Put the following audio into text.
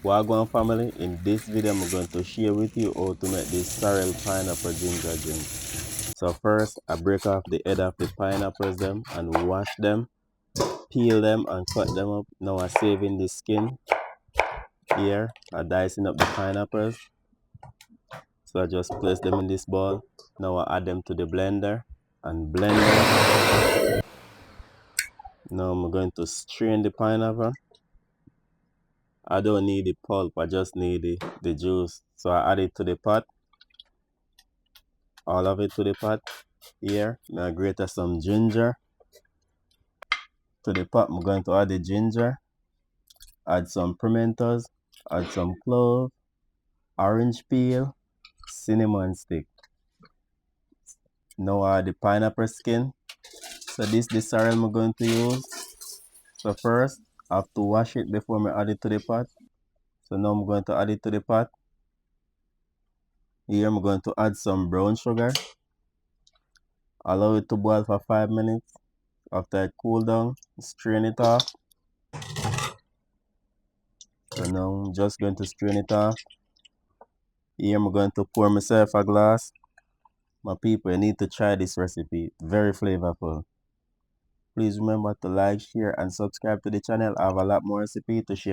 Wagwan family, in this video I'm going to share with you how to make this Sorrel Pineapple Ginger Drink. So first I break off the head of the pineapples them and wash them, peel them and cut them up. Now I'm saving the skin here, I'm dicing up the pineapples. So I just place them in this bowl. Now I add them to the blender and blend them. Now I'm going to strain the pineapple. I don't need the pulp, I just need the juice. So I add it to the pot, all of it to the pot here. Now I grate some ginger to the pot. I'm going to add the ginger, add some pimentos, add some cloves, orange peel, cinnamon stick. Now I add the pineapple skin. So this the sorrel I'm going to use. So first I have to wash it before I add it to the pot. So now I'm going to add it to the pot. Here I'm going to add some brown sugar. Allow it to boil for 5 minutes. After it cool down, strain it off. So now I'm just going to strain it off. Here I'm going to pour myself a glass. My people, you need to try this recipe. Very flavorful. Please remember to like, share and subscribe to the channel. I have a lot more recipe to share.